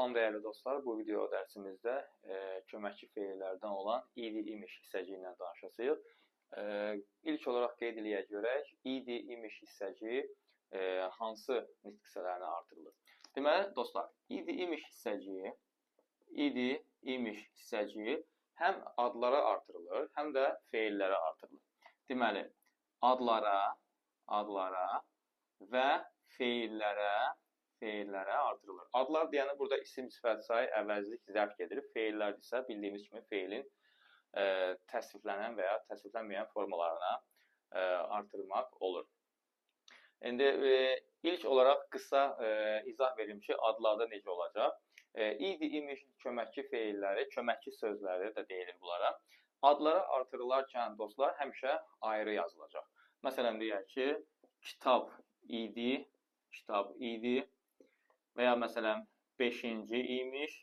Salam dəyərli dostlar, bu video dərsimizdə köməkçi feillərdən olan id, imiş hissəciyi ilə danışacağıq. İlk olaraq qeyd eləyək görək, id, imiş hissəciyi hansı nitq hissələrinə artırılır? Deməli, dostlar, id, imiş hissəciyi həm adlara artırılır, həm də feillərə artırılır. Deməli, adlara və feillərə artırılır. Adlar deyəndə burada isim, sifət, sayı, əvəzlik, zərf gedir. Feillər isə bildiyimiz kimi feilin təsviflənən və ya təsviflənməyən formalarına artırmaq olur. İndi ilk olaraq qısa izah verim ki, adlarda necə olacaq. İd, imiş, köməkçi feilləri, köməkçi sözləri də deyilir bunlara. Adlara artırılarkən dostlar həmişə ayrı yazılacaq. Məsələn, deyək ki, kitab idi və ya məsələn, 5-ci imiş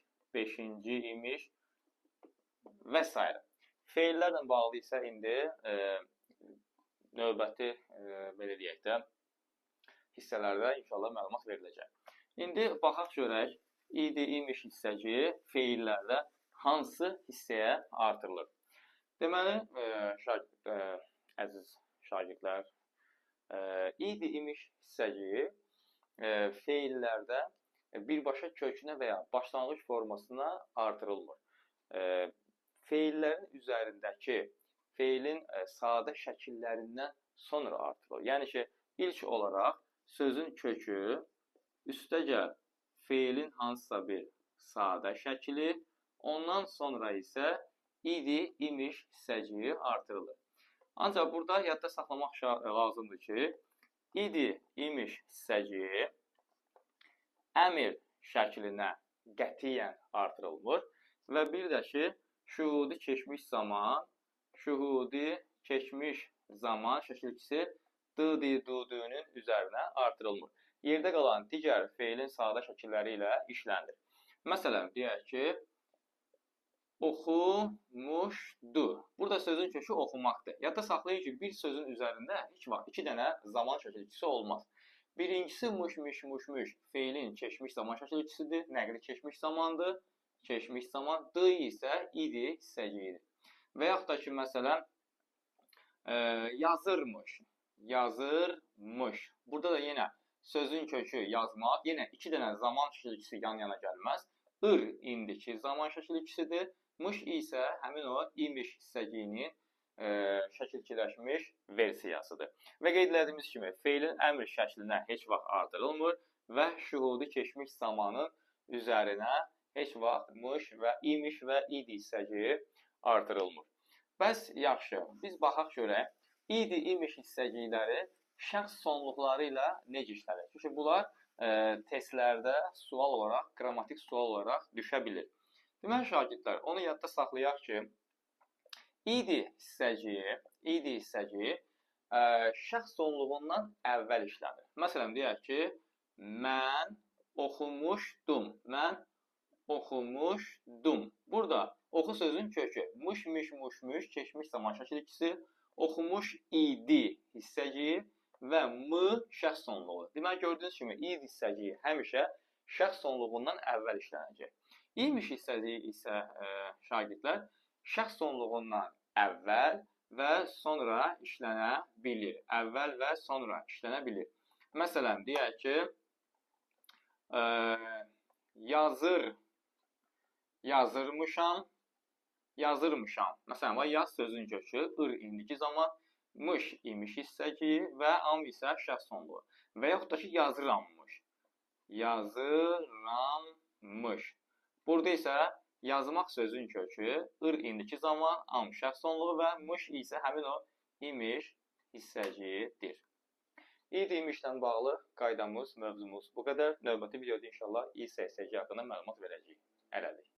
və s. Feillərlə bağlı isə indi növbəti belə deyək də hissələrdə inşallah məlumat veriləcək. İndi baxaq görək, id, imiş hissəciyi feillərdə hansı hissəyə artırılır? Deməli, əziz şagirdlər, id, imiş hissəciyi feillərdə birbaşa kökünə və ya başlanğıc formasına artırılmır. Feillərin üzərindəki feilin sadə şəkillərindən sonra artırılır. Yəni ki, ilk olaraq sözün kökü, üstəgəl feilin hansısa bir sadə şəkili, ondan sonra isə id, imiş hissəciyi artırılır. Ancaq burada yadda saxlamaq lazımdır ki, id, imiş hissəciyi əmr şəklinə qətiyyən artırılmır və bir də ki, şühudi keçmiş zaman şəkilçisi d-di, du-dunun üzərinə artırılmır. Yerdə qalan digər feilin sadə şəkilləri ilə işlənir. Məsələn, deyək ki, oxumuşdu. Burada sözün kökü oxumaqdır. Yadda saxlayın ki, bir sözün üzərində heç vaxt 2 dənə zaman şəkilçisi olmaz. Birincisi muş feilin keçmiş zaman şəkilçisidir, nəqli keçmiş zamandır, keçmiş zaman, d isə id hissəciyidir. Və yaxud da ki, məsələn, yazırmış. Burada da yenə sözün kökü yazmaq, yenə 2 dənə zaman şəkilçisi yan-yana gəlməz. İndiki zaman şəkilçisidir, mış isə həmin o imiş hissəciyinin şəkilçiləşmiş versiyasıdır. Və qeyd etdiyimiz kimi, feilin əmr şəklinə heç vaxt artırılmır və şühudi keçmiş zamanın üzərinə heç vaxt mış və imiş və id hissəciyi artırılmır. Bəs yaxşı, biz baxaq görək, id, imiş hissəcikləri şəxs sonluqları ilə necə işlənir? Çünki bunlar testlərdə sual olaraq, qrammatik sual olaraq düşə bilir. Deməli, şagirdlər, onu yadda saxlayaq ki, id hissəciyi şəxs sonluğundan əvvəl işlənir. Məsələn, deyək ki, mən oxumuşdum. Burada oxu sözün kökü. Muş, keçmiş zaman şəkilçisi, oxumuş idi hissəciyi və şəxs sonluğu. Demək, gördüyünüz kimi, id hissəciyi həmişə şəxs sonluğundan əvvəl işlənəcək. İmiş hissəciyi isə şagirdlər şəxs sonluğundan əvvəl və sonra işlənə bilir. Əvvəl və sonra işlənə bilir. Məsələn, deyək ki, yazırmışam. Məsələn, yaz sözün kökü, indiki zaman, mış imiş hissəciyi və am isə şəxs sonluğu. Və yaxud da ki, yazırammış. Burada isə yazmaq sözün kökü, indiki zaman, am şəxs sonluğu və mış isə həmin o imiş hissəciyidir. İd, imişlə bağlı qaydamız, mövzumuz bu qədər. Növbəti videoda inşallah id hissəciyi haqqında məlumat verəcəyik. Hələlik.